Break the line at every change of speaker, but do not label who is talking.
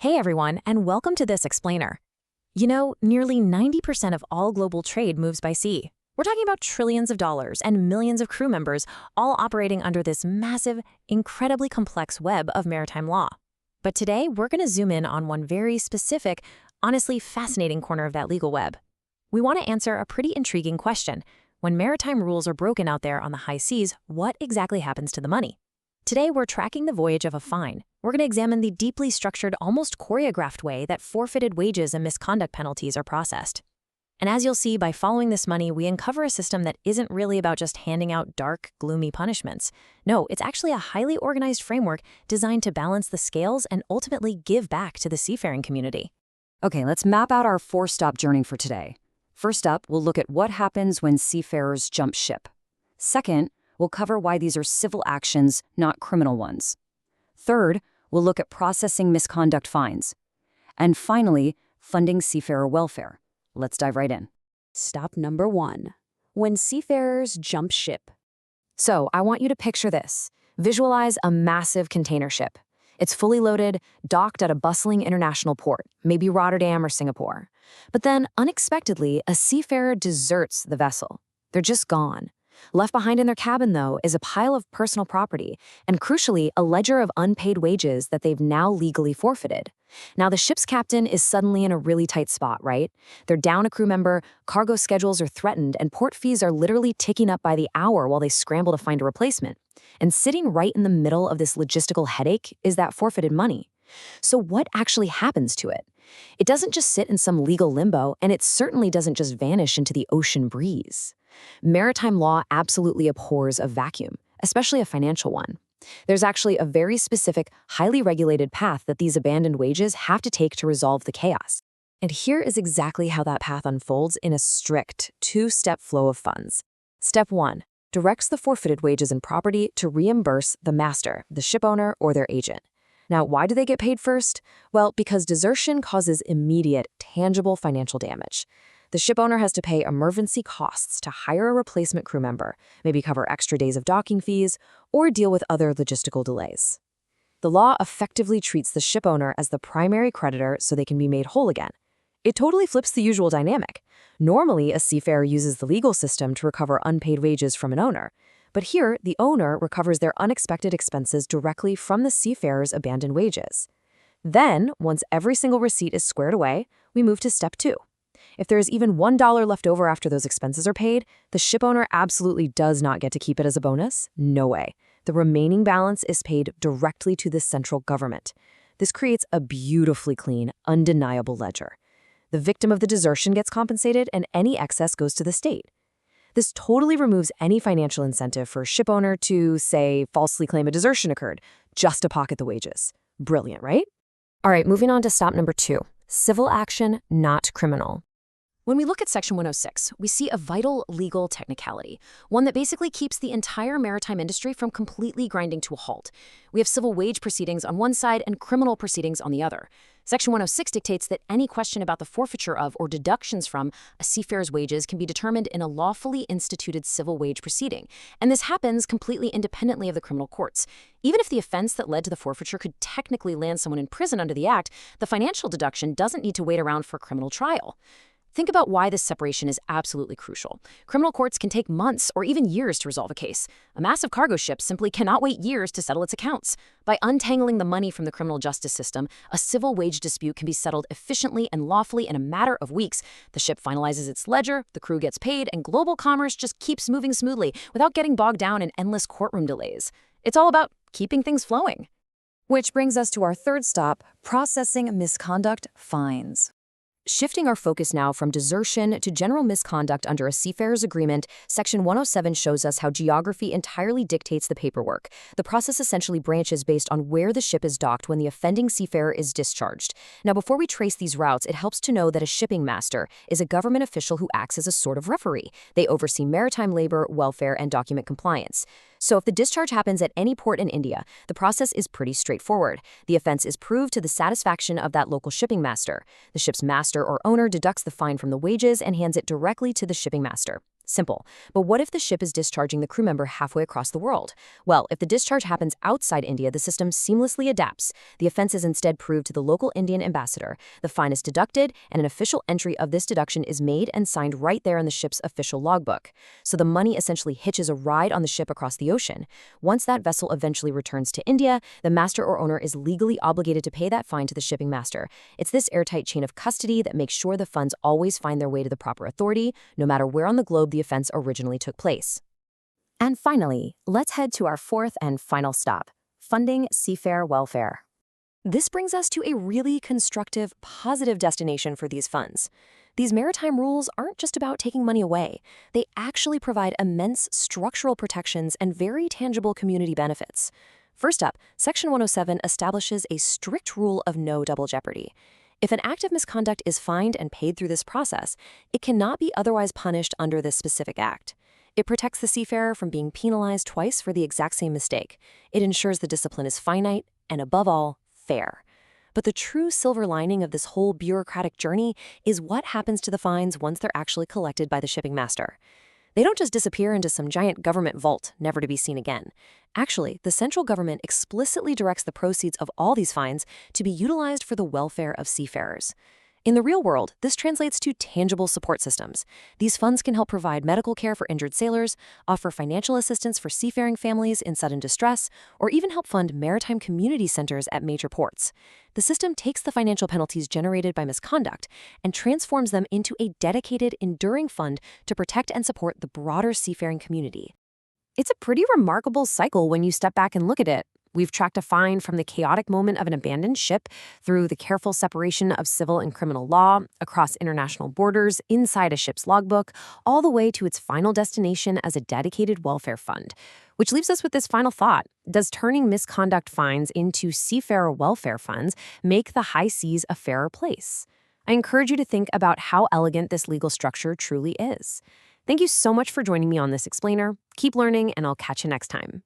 Hey everyone, and welcome to this explainer. You know, nearly 90% of all global trade moves by sea. We're talking about trillions of dollars and millions of crew members, all operating under this massive, incredibly complex web of maritime law. But today, we're going to zoom in on one very specific, honestly fascinating corner of that legal web. We want to answer a pretty intriguing question. When maritime rules are broken out there on the high seas, what exactly happens to the money? Today, we're tracking the voyage of a fine. We're going to examine the deeply structured, almost choreographed way that forfeited wages and misconduct penalties are processed. And as you'll see, by following this money, we uncover a system that isn't really about just handing out dark, gloomy punishments. No, it's actually a highly organized framework designed to balance the scales and ultimately give back to the seafaring community.
Okay, let's map out our four-stop journey for today. First up, we'll look at what happens when seafarers jump ship. Second, we'll cover why these are civil actions, not criminal ones. Third, we'll look at processing misconduct fines. And finally, funding seafarer welfare. Let's dive right in.
Stop number 1. When seafarers jump ship.
So, I want you to picture this. Visualize a massive container ship. It's fully loaded, docked at a bustling international port, maybe Rotterdam or Singapore. But then, unexpectedly, a seafarer deserts the vessel. They're just gone. Left behind in their cabin, though, is a pile of personal property, and crucially, a ledger of unpaid wages that they've now legally forfeited. Now, the ship's captain is suddenly in a really tight spot, right? They're down a crew member, cargo schedules are threatened, and port fees are literally ticking up by the hour while they scramble to find a replacement. And sitting right in the middle of this logistical headache is that forfeited money. So what actually happens to it? It doesn't just sit in some legal limbo, and it certainly doesn't just vanish into the ocean breeze. Maritime law absolutely abhors a vacuum, especially a financial one. There's actually a very specific, highly regulated path that these abandoned wages have to take to resolve the chaos. And here is exactly how that path unfolds in a strict two-step flow of funds. Step 1. Directs the forfeited wages and property to reimburse the master, the shipowner, or their agent. Now, why do they get paid first? Well, because desertion causes immediate, tangible financial damage. The shipowner has to pay emergency costs to hire a replacement crew member, maybe cover extra days of docking fees, or deal with other logistical delays. The law effectively treats the shipowner as the primary creditor so they can be made whole again. It totally flips the usual dynamic. Normally, a seafarer uses the legal system to recover unpaid wages from an owner. But here, the owner recovers their unexpected expenses directly from the seafarer's abandoned wages. Then, once every single receipt is squared away, we move to step 2. If there is even $1 left over after those expenses are paid, the shipowner absolutely does not get to keep it as a bonus. No way. The remaining balance is paid directly to the central government. This creates a beautifully clean, undeniable ledger. The victim of the desertion gets compensated, and any excess goes to the state. This totally removes any financial incentive for a shipowner to, say, falsely claim a desertion occurred, just to pocket the wages. Brilliant, right? All right, moving on to stop number 2. Civil action, not criminal. When we look at Section 106, we see a vital legal technicality, one that basically keeps the entire maritime industry from completely grinding to a halt. We have civil wage proceedings on one side and criminal proceedings on the other. Section 106 dictates that any question about the forfeiture of or deductions from a seafarer's wages can be determined in a lawfully instituted civil wage proceeding, and this happens completely independently of the criminal courts. Even if the offense that led to the forfeiture could technically land someone in prison under the Act, the financial deduction doesn't need to wait around for a criminal trial. Think about why this separation is absolutely crucial. Criminal courts can take months or even years to resolve a case. A massive cargo ship simply cannot wait years to settle its accounts. By untangling the money from the criminal justice system, a civil wage dispute can be settled efficiently and lawfully in a matter of weeks. The ship finalizes its ledger, the crew gets paid, and global commerce just keeps moving smoothly without getting bogged down in endless courtroom delays. It's all about keeping things flowing.
Which brings us to our third stop, processing misconduct fines.
Shifting our focus now from desertion to general misconduct under a seafarer's agreement, Section 107 shows us how geography entirely dictates the paperwork. The process essentially branches based on where the ship is docked when the offending seafarer is discharged. Now, before we trace these routes, it helps to know that a shipping master is a government official who acts as a sort of referee. They oversee maritime labor, welfare, and document compliance. So if the discharge happens at any port in India, the process is pretty straightforward. The offense is proved to the satisfaction of that local shipping master. The ship's master or owner deducts the fine from the wages and hands it directly to the shipping master. Simple. But what if the ship is discharging the crew member halfway across the world? Well, if the discharge happens outside India, the system seamlessly adapts. The offense is instead proved to the local Indian ambassador. The fine is deducted, and an official entry of this deduction is made and signed right there in the ship's official logbook. So the money essentially hitches a ride on the ship across the ocean. Once that vessel eventually returns to India, the master or owner is legally obligated to pay that fine to the shipping master. It's this airtight chain of custody that makes sure the funds always find their way to the proper authority, no matter where on the globe the offense originally took place. And finally, let's head to our fourth and final stop, funding seafarer welfare. This brings us to a really constructive, positive destination for these funds. These maritime rules aren't just about taking money away. They actually provide immense structural protections and very tangible community benefits. First up, Section 107 establishes a strict rule of no double jeopardy. If an act of misconduct is fined and paid through this process, it cannot be otherwise punished under this specific act. It protects the seafarer from being penalized twice for the exact same mistake. It ensures the discipline is finite and, above all, fair. But the true silver lining of this whole bureaucratic journey is what happens to the fines once they're actually collected by the shipping master. They don't just disappear into some giant government vault, never to be seen again. Actually, the central government explicitly directs the proceeds of all these fines to be utilized for the welfare of seafarers. In the real world, this translates to tangible support systems. These funds can help provide medical care for injured sailors, offer financial assistance for seafaring families in sudden distress, or even help fund maritime community centers at major ports. The system takes the financial penalties generated by misconduct and transforms them into a dedicated, enduring fund to protect and support the broader seafaring community. It's a pretty remarkable cycle when you step back and look at it. We've tracked a fine from the chaotic moment of an abandoned ship through the careful separation of civil and criminal law, across international borders, inside a ship's logbook, all the way to its final destination as a dedicated welfare fund. Which leaves us with this final thought. Does turning misconduct fines into seafarer welfare funds make the high seas a fairer place? I encourage you to think about how elegant this legal structure truly is. Thank you so much for joining me on this explainer. Keep learning, and I'll catch you next time.